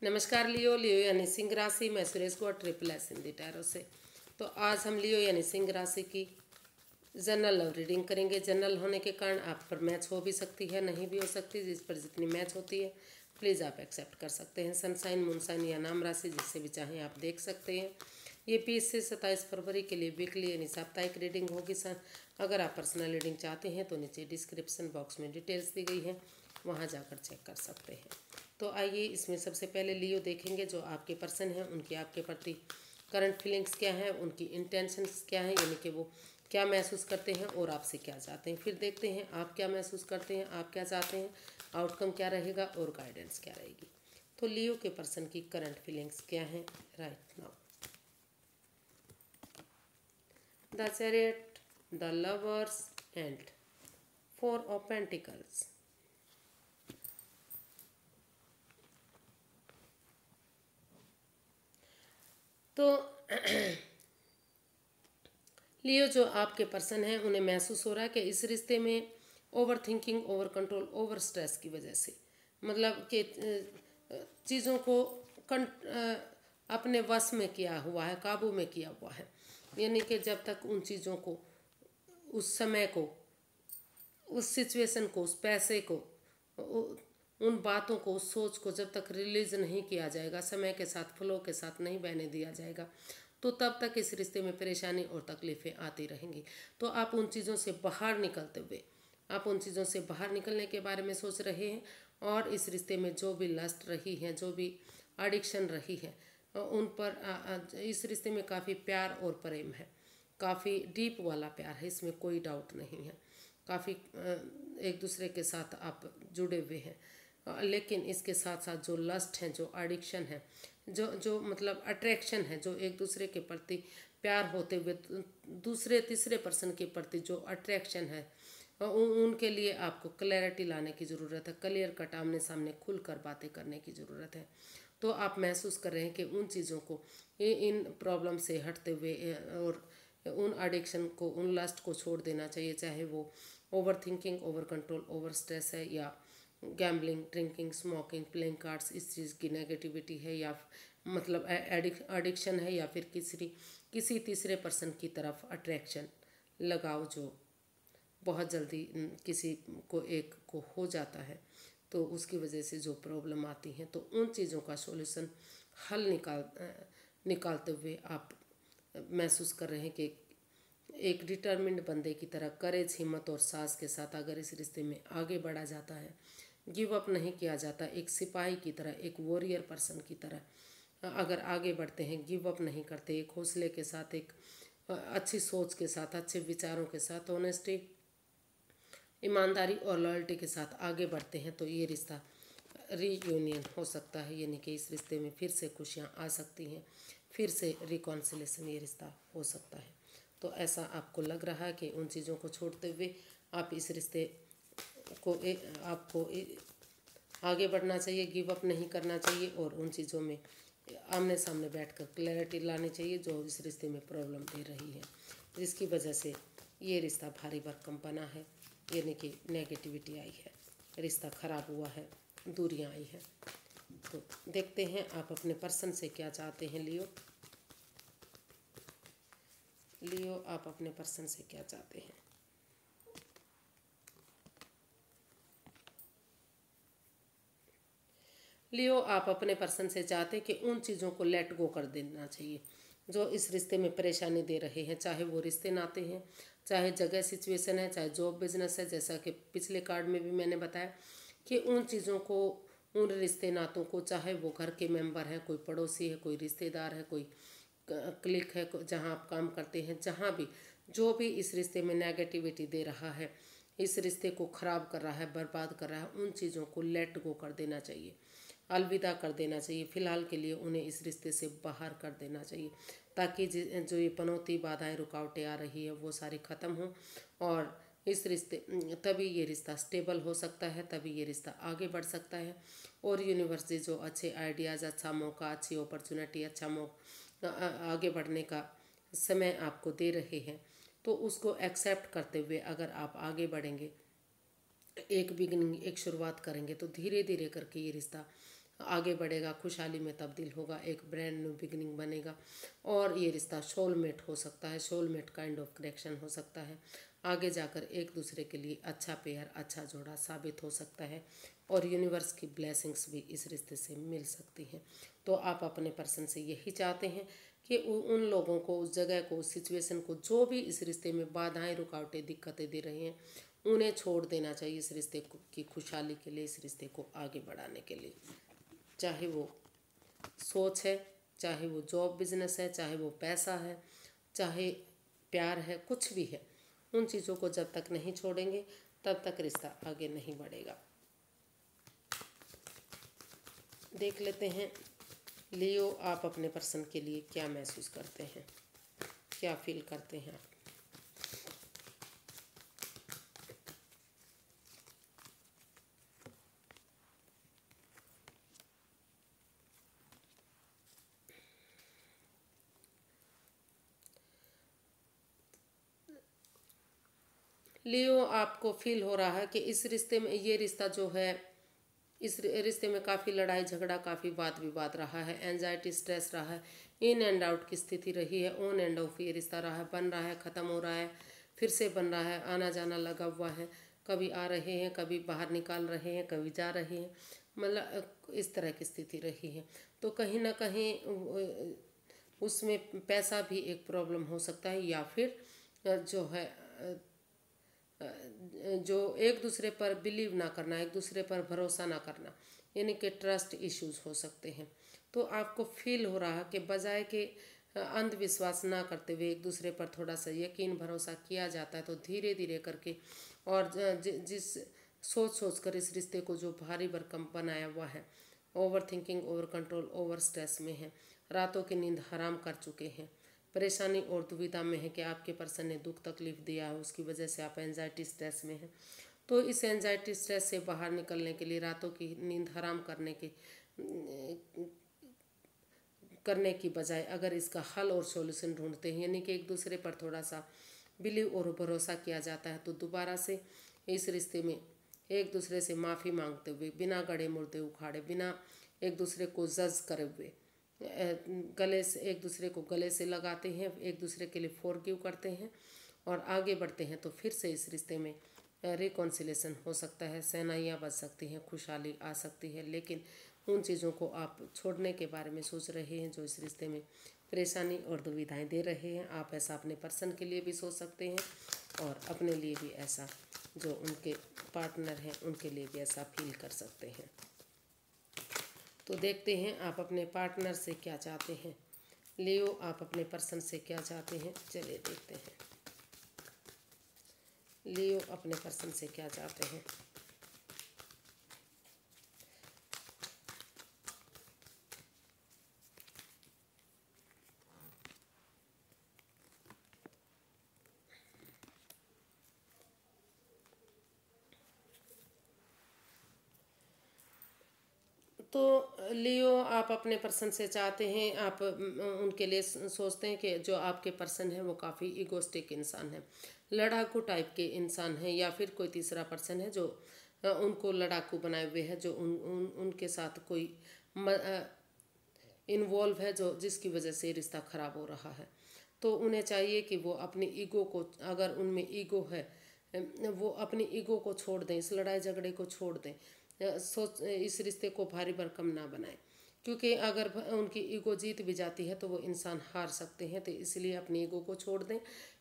नमस्कार लियो लियो यानी सिंह राशि। मैं सुरेश गौड़ SSS हिंदी टैरो से। तो आज हम लियो यानी सिंह राशि की जनरल लव रीडिंग करेंगे। जनरल होने के कारण आप पर मैच हो भी सकती है, नहीं भी हो सकती। जिस पर जितनी मैच होती है प्लीज़ आप एक्सेप्ट कर सकते हैं। सनसाइन, मूनसाइन या नाम राशि जिससे भी चाहें आप देख सकते हैं। ये 20 से 27 फरवरी के लिए वीकली यानी साप्ताहिक रीडिंग होगी सर। अगर आप पर्सनल रीडिंग चाहते हैं तो नीचे डिस्क्रिप्शन बॉक्स में डिटेल्स दी गई है, वहाँ जाकर चेक कर सकते हैं। तो आइए इसमें सबसे पहले लियो देखेंगे। जो आपके पर्सन हैं उनकी आपके प्रति करंट फीलिंग्स क्या हैं, उनकी इंटेंशंस क्या हैं, यानी कि वो क्या महसूस करते हैं और आपसे क्या चाहते हैं। फिर देखते हैं आप क्या महसूस करते हैं, आप क्या चाहते हैं, आउटकम क्या रहेगा और गाइडेंस क्या रहेगी। तो लियो के पर्सन की करंट फीलिंग्स क्या हैं right now. The chariot, the lovers and 4 of pentacles. तो लियो जो आपके पर्सन हैं उन्हें महसूस हो रहा है कि इस रिश्ते में over thinking, over control, over stress की वजह से, मतलब कि चीज़ों को अपने वश में किया हुआ है, काबू में किया हुआ है। यानी कि जब तक उन चीज़ों को, उस समय को, उस सिचुएशन को, उस पैसे को, उन बातों को, उस सोच को जब तक रिलीज नहीं किया जाएगा, समय के साथ फ्लो के साथ नहीं बहने दिया जाएगा, तो तब तक इस रिश्ते में परेशानी और तकलीफ़ें आती रहेंगी। तो आप उन चीज़ों से बाहर निकलते हुए, आप उन चीज़ों से बाहर निकलने के बारे में सोच रहे हैं। और इस रिश्ते में जो भी लस्ट रही है, जो भी एडिक्शन रही है, उन पर इस रिश्ते में काफ़ी प्यार और प्रेम है, काफ़ी डीप वाला प्यार है, इसमें कोई डाउट नहीं है। काफ़ी एक दूसरे के साथ आप जुड़े हुए हैं। लेकिन इसके साथ साथ जो लस्ट है, जो एडिक्शन है, जो जो मतलब अट्रैक्शन है, जो एक दूसरे के प्रति प्यार होते हुए दूसरे तीसरे पर्सन के प्रति जो अट्रैक्शन है, उनके लिए आपको क्लैरिटी लाने की ज़रूरत है। क्लियर कट आमने सामने खुलकर बातें करने की ज़रूरत है। तो आप महसूस कर रहे हैं कि उन चीज़ों को, इन प्रॉब्लम से हटते हुए और उन एडिक्शन को, उन लस्ट को छोड़ देना चाहिए। चाहे वो over thinking, over control, over stress है, या gambling, drinking, smoking, playing cards, इस चीज़ की नेगेटिविटी है, या मतलब एडिक्शन है, या फिर किसी तीसरे पर्सन की तरफ अट्रैक्शन, लगाव जो बहुत जल्दी किसी को एक को हो जाता है, तो उसकी वजह से जो प्रॉब्लम आती हैं, तो उन चीज़ों का सॉल्यूशन हल निकालते हुए आप महसूस कर रहे हैं कि एक डिटर्मिन्ड बंदे की तरह करेज, हिम्मत और साहस के साथ अगर इस रिश्ते में आगे बढ़ा जाता है, गिव अप नहीं किया जाता, एक सिपाही की तरह, एक वॉरियर पर्सन की तरह अगर आगे बढ़ते हैं, गिव अप नहीं करते, एक हौसले के साथ, एक अच्छी सोच के साथ, अच्छे विचारों के साथ, ऑनेस्टी, ईमानदारी और लॉयल्टी के साथ आगे बढ़ते हैं, तो ये रिश्ता रीयूनियन हो सकता है। यानी कि इस रिश्ते में फिर से खुशियाँ आ सकती हैं, फिर से रिकॉन्सिलेशन ये रिश्ता हो सकता है। तो ऐसा आपको लग रहा है कि उन चीज़ों को छोड़ते हुए आप इस रिश्ते को आपको आगे बढ़ना चाहिए, गिव अप नहीं करना चाहिए, और उन चीज़ों में आमने सामने बैठकर क्लैरिटी लानी चाहिए जो इस रिश्ते में प्रॉब्लम दे रही है, जिसकी वजह से ये रिश्ता भारी भरकम बना है, यानी कि नेगेटिविटी आई है, रिश्ता ख़राब हुआ है, दूरियां आई हैं। तो देखते हैं आप अपने पर्सन से क्या चाहते हैं लियो। लियो आप अपने पर्सन से क्या चाहते हैं। लियो आप अपने पर्सन से चाहते हैं कि उन चीज़ों को लेट गो कर देना चाहिए जो इस रिश्ते में परेशानी दे रहे हैं, चाहे वो रिश्ते नाते हैं, चाहे जगह सिचुएशन है, चाहे जॉब बिजनेस है। जैसा कि पिछले कार्ड में भी मैंने बताया कि उन चीज़ों को, उन रिश्ते नातों को, चाहे वो घर के मेंबर हैं, कोई पड़ोसी है, कोई रिश्तेदार है, कोई क्लिक है, जहाँ आप काम करते हैं, जहाँ भी जो भी इस रिश्ते में नेगेटिविटी दे रहा है, इस रिश्ते को ख़राब कर रहा है, बर्बाद कर रहा है, उन चीज़ों को लेट गो कर देना चाहिए, अलविदा कर देना चाहिए। फ़िलहाल के लिए उन्हें इस रिश्ते से बाहर कर देना चाहिए, ताकि जो ये पनौती, बाधाएं, रुकावटें आ रही है वो सारी ख़त्म हो, और इस रिश्ते तभी ये रिश्ता स्टेबल हो सकता है, तभी ये रिश्ता आगे बढ़ सकता है। और यूनिवर्स जो अच्छे आइडियाज़, अच्छा मौका, अच्छी अपॉर्चुनिटी, अच्छा मौका, आगे बढ़ने का समय आपको दे रहे हैं, तो उसको एक्सेप्ट करते हुए अगर आप आगे बढ़ेंगे, एक बिगिनिंग, एक शुरुआत करेंगे, तो धीरे धीरे करके ये रिश्ता आगे बढ़ेगा, खुशहाली में तब्दील होगा, एक ब्रांड न्यू बिगिनिंग बनेगा। और ये रिश्ता सोलमेट हो सकता है, सोलमेट काइंड ऑफ कनेक्शन हो सकता है। आगे जाकर एक दूसरे के लिए अच्छा पेयर, अच्छा जोड़ा साबित हो सकता है और यूनिवर्स की ब्लेसिंग्स भी इस रिश्ते से मिल सकती हैं। तो आप अपने पर्सन से यही चाहते हैं कि उन लोगों को, उस जगह को, उस सिचुएशन को, जो भी इस रिश्ते में बाधाएं, रुकावटें, दिक्कतें दे रही हैं, उन्हें छोड़ देना चाहिए इस रिश्ते की खुशहाली के लिए, इस रिश्ते को आगे बढ़ाने के लिए। चाहे वो सोच है, चाहे वो जॉब बिजनेस है, चाहे वो पैसा है, चाहे प्यार है, कुछ भी है, उन चीज़ों को जब तक नहीं छोड़ेंगे तब तक रिश्ता आगे नहीं बढ़ेगा। देख लेते हैं लियो, आप अपने पर्सन के लिए क्या महसूस करते हैं, क्या फील करते हैं आप। लियो, आपको फील हो रहा है कि इस रिश्ते में, ये रिश्ता जो है, इस रिश्ते में काफ़ी लड़ाई झगड़ा, काफ़ी वाद विवाद रहा है, एंजाइटी, स्ट्रेस रहा है, इन एंड आउट की स्थिति रही है, ऑन एंड ऑफ ये रिश्ता रहा है, बन रहा है, ख़त्म हो रहा है, फिर से बन रहा है, आना जाना लगा हुआ है, कभी आ रहे हैं, कभी बाहर निकाल रहे हैं, कभी जा रहे हैं, मतलब इस तरह की स्थिति रही है। तो कहीं ना कहीं उसमें पैसा भी एक प्रॉब्लम हो सकता है, या फिर जो है जो एक दूसरे पर बिलीव ना करना, एक दूसरे पर भरोसा ना करना, यानी कि ट्रस्ट इश्यूज हो सकते हैं। तो आपको फील हो रहा है कि बजाय के अंधविश्वास ना करते हुए एक दूसरे पर थोड़ा सा यकीन भरोसा किया जाता है, तो धीरे धीरे करके, और जिस सोच सोच कर इस रिश्ते को जो भारी भरकम बनाया हुआ है, over thinking, over control, over stress में है, रातों की नींद हराम कर चुके हैं, परेशानी और दुविधा में है कि आपके पर्सन ने दुख तकलीफ दिया है, उसकी वजह से आप एंजाइटी स्ट्रेस में हैं। तो इस एंजाइटी स्ट्रेस से बाहर निकलने के लिए, रातों की नींद हराम करने की बजाय अगर इसका हल और सॉल्यूशन ढूंढते हैं, यानी कि एक दूसरे पर थोड़ा सा बिलीव और भरोसा किया जाता है, तो दोबारा से इस रिश्ते में एक दूसरे से माफ़ी मांगते हुए, बिना गड़े मुर्दे उखाड़े, बिना एक दूसरे को जज करे हुए, गले से एक दूसरे को गले से लगाते हैं, एक दूसरे के लिए फॉरगिव करते हैं और आगे बढ़ते हैं, तो फिर से इस रिश्ते में रिकॉन्सिलेशन हो सकता है, सहनाइयाँ बच सकती हैं, खुशहाली आ सकती है। लेकिन उन चीज़ों को आप छोड़ने के बारे में सोच रहे हैं जो इस रिश्ते में परेशानी और दुविधाएं दे रहे हैं। आप ऐसा अपने पर्सन के लिए भी सोच सकते हैं और अपने लिए भी ऐसा, जो उनके पार्टनर हैं उनके लिए भी ऐसा फील कर सकते हैं। तो देखते हैं आप अपने पार्टनर से क्या चाहते हैं। लियो, आप अपने पर्सन से क्या चाहते हैं, चलिए देखते हैं। लियो अपने पर्सन से क्या चाहते हैं। तो लियो, आप अपने पर्सन से चाहते हैं, आप उनके लिए सोचते हैं कि जो आपके पर्सन है वो काफ़ी इगोस्टिक इंसान है, लड़ाकू टाइप के इंसान हैं, या फिर कोई तीसरा पर्सन है जो उनको लड़ाकू बनाए हुए है, जो उनके साथ कोई इन्वॉल्व है, जो जिसकी वजह से रिश्ता ख़राब हो रहा है। तो उन्हें चाहिए कि वो अपनी ईगो को, अगर उनमें ईगो है, वो अपनी ईगो को छोड़ दें, इस लड़ाई झगड़े को छोड़ दें, सोच इस रिश्ते को भारी भरकम ना बनाएं, क्योंकि अगर उनकी ईगो जीत भी जाती है तो वो इंसान हार सकते हैं। तो इसलिए अपनी ईगो को छोड़ दें,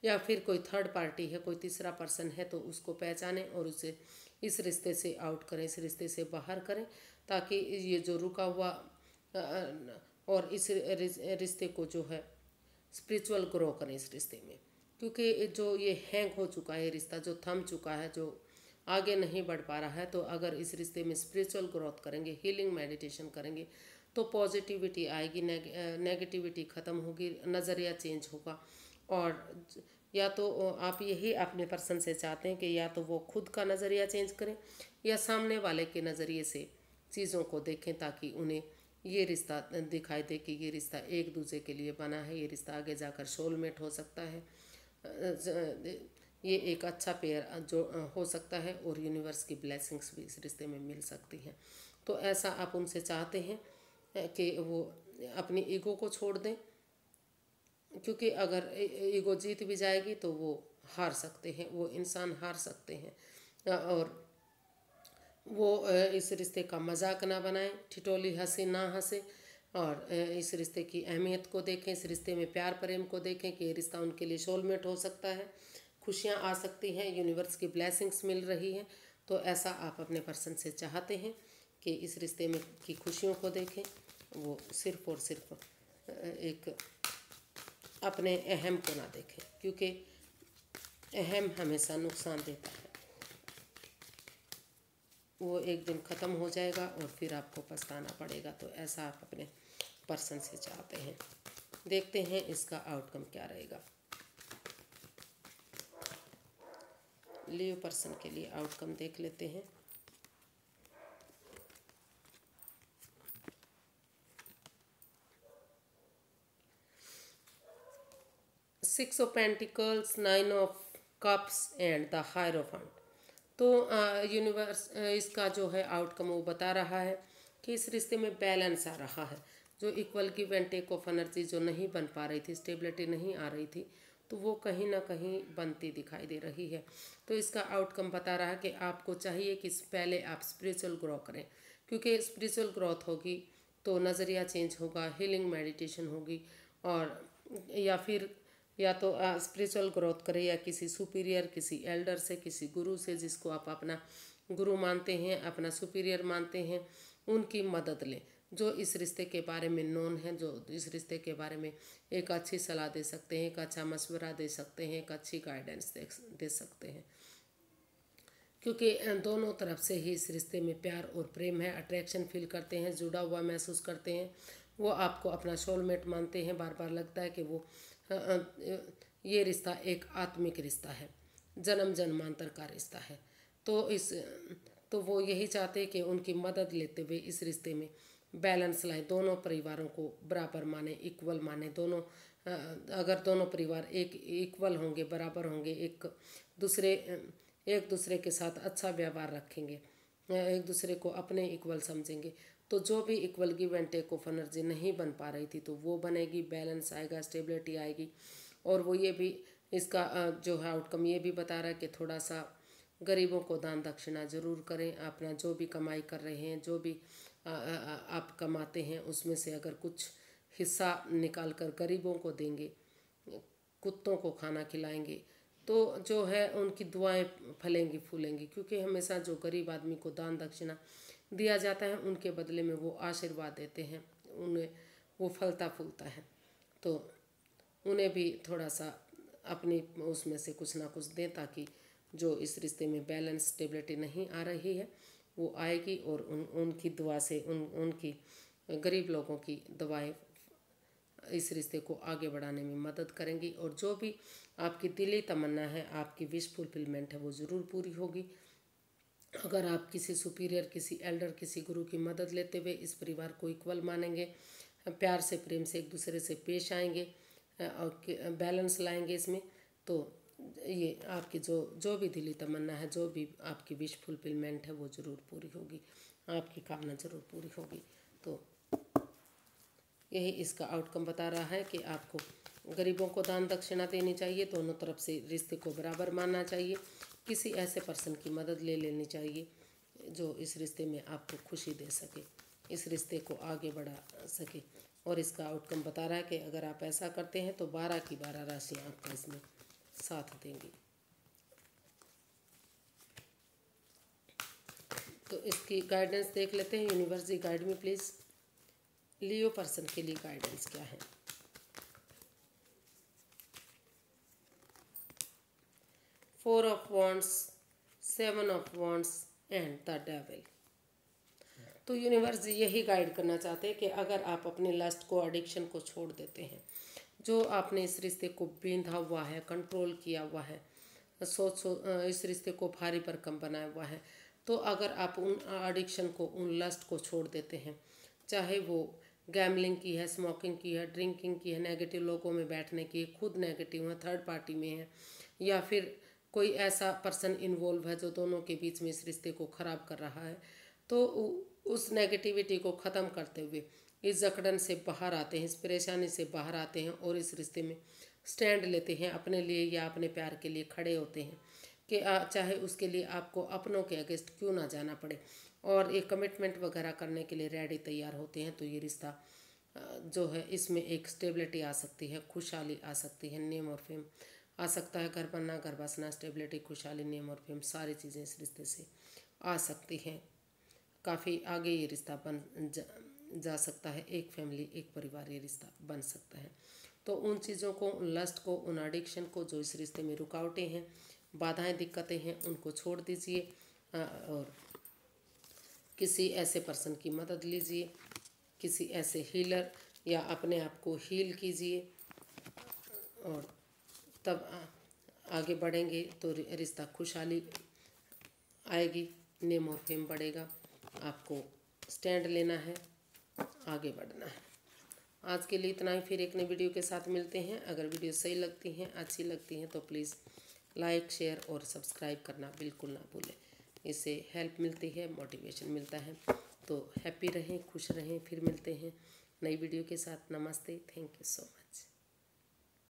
या फिर कोई थर्ड पार्टी है, कोई तीसरा पर्सन है, तो उसको पहचानें और उसे इस रिश्ते से आउट करें, इस रिश्ते से बाहर करें, ताकि ये जो रुका हुआ और इस रिश्ते को जो है स्पिरिचुअल ग्रो करें इस रिश्ते में। क्योंकि जो ये हैंग हो चुका है रिश्ता, जो थम चुका है, जो आगे नहीं बढ़ पा रहा है, तो अगर इस रिश्ते में स्पिरिचुअल ग्रोथ करेंगे, हीलिंग मेडिटेशन करेंगे, तो पॉजिटिविटी आएगी, नेगेटिविटी ख़त्म होगी, नज़रिया चेंज होगा। और या तो आप यही अपने पर्सन से चाहते हैं कि या तो वो खुद का नज़रिया चेंज करें, या सामने वाले के नज़रिए से चीज़ों को देखें, ताकि उन्हें ये रिश्ता दिखाई दे कि ये रिश्ता एक दूसरे के लिए बना है, ये रिश्ता आगे जाकर सोलमेट हो सकता है, ये एक अच्छा पेयर जो हो सकता है, और यूनिवर्स की ब्लेसिंग्स भी इस रिश्ते में मिल सकती हैं। तो ऐसा आप उनसे चाहते हैं कि वो अपनी ईगो को छोड़ दें, क्योंकि अगर ईगो जीत भी जाएगी तो वो हार सकते हैं, वो इंसान हार सकते हैं। और वो इस रिश्ते का मजाक ना बनाएं, ठिठोली हंसी ना हंसे, और इस रिश्ते की अहमियत को देखें, इस रिश्ते में प्यार प्रेम को देखें कि ये रिश्ता उनके लिए सोलमेट हो सकता है, खुशियाँ आ सकती हैं, यूनिवर्स की ब्लेसिंग्स मिल रही हैं। तो ऐसा आप अपने पर्सन से चाहते हैं कि इस रिश्ते में की खुशियों को देखें, वो सिर्फ और सिर्फ एक अपने अहम को ना देखें, क्योंकि अहम हमेशा नुकसान देता है। वो एक दिन ख़त्म हो जाएगा और फिर आपको पछताना पड़ेगा। तो ऐसा आप अपने पर्सन से चाहते हैं। देखते हैं इसका आउटकम क्या रहेगा। लियो पर्सन के लिए आउटकम देख लेते हैं। Six of pentacles, nine of cups and the hierophant. तो यूनिवर्स इसका जो है आउटकम वो बता रहा है कि इस रिश्ते में बैलेंस आ रहा है। जो equal give and take of energy जो नहीं बन पा रही थी, स्टेबिलिटी नहीं आ रही थी, तो वो कहीं ना कहीं बनती दिखाई दे रही है। तो इसका आउटकम बता रहा है कि आपको चाहिए कि पहले आप स्पिरिचुअल ग्रो करें, क्योंकि स्पिरिचुअल ग्रोथ होगी तो नज़रिया चेंज होगा, हीलिंग मेडिटेशन होगी, और या तो स्पिरिचुअल ग्रोथ करें या किसी सुपीरियर, किसी एल्डर से, किसी गुरु से, जिसको आप अपना गुरु मानते हैं, अपना सुपीरियर मानते हैं, उनकी मदद लें, जो इस रिश्ते के बारे में नोन है, जो इस रिश्ते के बारे में एक अच्छी सलाह दे सकते हैं, एक अच्छा मशवरा दे सकते हैं, एक अच्छी गाइडेंस दे सकते हैं। क्योंकि दोनों तरफ से ही इस रिश्ते में प्यार और प्रेम है, अट्रैक्शन फील करते हैं, जुड़ा हुआ महसूस करते हैं, वो आपको अपना सोलमेट मानते हैं। बार बार लगता है कि वो ये रिश्ता एक आत्मिक रिश्ता है, जन्म जन्मांतर का रिश्ता है। तो वो यही चाहते हैं कि उनकी मदद लेते हुए इस रिश्ते में बैलेंस लाएं, दोनों परिवारों को बराबर माने, इक्वल माने। अगर दोनों परिवार एक इक्वल होंगे, बराबर होंगे, दूसरे एक दूसरे के साथ अच्छा व्यवहार रखेंगे, एक दूसरे को अपने इक्वल समझेंगे, तो जो भी equal give and take of energy नहीं बन पा रही थी तो वो बनेगी, बैलेंस आएगा, स्टेबिलिटी आएगी। और वो ये भी इसका जो है आउटकम ये भी बता रहा है कि थोड़ा सा गरीबों को दान दक्षिणा जरूर करें। अपना जो भी कमाई कर रहे हैं, जो भी आप कमाते हैं, उसमें से अगर कुछ हिस्सा निकाल कर गरीबों को देंगे, कुत्तों को खाना खिलाएंगे, तो जो है उनकी दुआएं फलेंगी फूलेंगी। क्योंकि हमेशा जो गरीब आदमी को दान दक्षिणा दिया जाता है, उनके बदले में वो आशीर्वाद देते हैं, उन्हें वो फलता फूलता है। तो उन्हें भी थोड़ा सा अपनी उसमें से कुछ ना कुछ दें, ताकि जो इस रिश्ते में बैलेंस स्टेबिलिटी नहीं आ रही है वो आएगी, और उनकी दुआ से उनकी गरीब लोगों की दुआएं इस रिश्ते को आगे बढ़ाने में मदद करेंगी। और जो भी आपकी दिली तमन्ना है, आपकी विश फुलफिलमेंट है, वो ज़रूर पूरी होगी। अगर आप किसी सुपीरियर, किसी एल्डर, किसी गुरु की मदद लेते हुए इस परिवार को इक्वल मानेंगे, प्यार से प्रेम से एक दूसरे से पेश आएंगे और बैलेंस लाएंगे इसमें, तो ये आपकी जो जो भी दिली तमन्ना है, जो भी आपकी विश फुलफिलमेंट है, वो ज़रूर पूरी होगी, आपकी कामना ज़रूर पूरी होगी। तो यही इसका आउटकम बता रहा है कि आपको गरीबों को दान दक्षिणा देनी चाहिए, दोनों तरफ से रिश्ते को बराबर मानना चाहिए, किसी ऐसे पर्सन की मदद ले लेनी चाहिए जो इस रिश्ते में आपको खुशी दे सके, इस रिश्ते को आगे बढ़ा सके। और इसका आउटकम बता रहा है कि अगर आप ऐसा करते हैं तो 12 की 12 राशियाँ आपका इसमें साथ देंगी। तो इसकी गाइडेंस देख लेते हैं। Universe ji guide me please, Leo person के लिए गाइडेंस क्या है। Four of wands, seven of wands and the devil. तो यूनिवर्स यही गाइड करना चाहते हैं कि अगर आप अपने लस्ट को, एडिक्शन को छोड़ देते हैं, जो आपने इस रिश्ते को बींधा हुआ है, कंट्रोल किया हुआ है, इस रिश्ते को भारी भरकम बनाया हुआ है, तो अगर आप उन एडिक्शन को, उन लस्ट को छोड़ देते हैं, चाहे वो गैमलिंग की है, स्मोकिंग की है, ड्रिंकिंग की है, नेगेटिव लोगों में बैठने की, खुद नेगेटिव है, थर्ड पार्टी में है, या फिर कोई ऐसा पर्सन इन्वॉल्व है जो दोनों के बीच में इस रिश्ते को ख़राब कर रहा है, तो उस नेगेटिविटी को ख़त्म करते हुए इस जकड़न से बाहर आते हैं, इस परेशानी से बाहर आते हैं और इस रिश्ते में स्टैंड लेते हैं, अपने लिए या अपने प्यार के लिए खड़े होते हैं कि चाहे उसके लिए आपको अपनों के अगेंस्ट क्यों ना जाना पड़े, और एक कमिटमेंट वगैरह करने के लिए रेडी तैयार होते हैं। तो ये रिश्ता जो है इसमें एक स्टेबिलिटी आ सकती है, खुशहाली आ सकती है, नेम और फेम आ सकता है। घर बनना, घर बसना, स्टेबिलिटी, खुशहाली, नेम और फेम सारी चीज़ें इस रिश्ते से आ सकती हैं। काफ़ी आगे ये रिश्ता जा सकता है, एक फैमिली, एक परिवार ये रिश्ता बन सकता है। तो उन चीज़ों को, उन लस्ट को, उन एडिक्शन को जो इस रिश्ते में रुकावटें हैं, बाधाएं, दिक्कतें हैं, उनको छोड़ दीजिए और किसी ऐसे पर्सन की मदद लीजिए, किसी ऐसे हीलर या अपने आप को हील कीजिए और तब आगे बढ़ेंगे तो रिश्ता खुशहाली आएगी, नेम और फेम बढ़ेगा। आपको स्टैंड लेना है, आगे बढ़ना है। आज के लिए इतना ही, फिर एक नई वीडियो के साथ मिलते हैं। अगर वीडियो सही लगती हैं, अच्छी लगती हैं तो प्लीज़ लाइक, शेयर और सब्सक्राइब करना बिल्कुल ना भूलें। इससे हेल्प मिलती है, मोटिवेशन मिलता है। तो हैप्पी रहें, खुश रहें। फिर मिलते हैं नई वीडियो के साथ। नमस्ते, थैंक यू सो मच।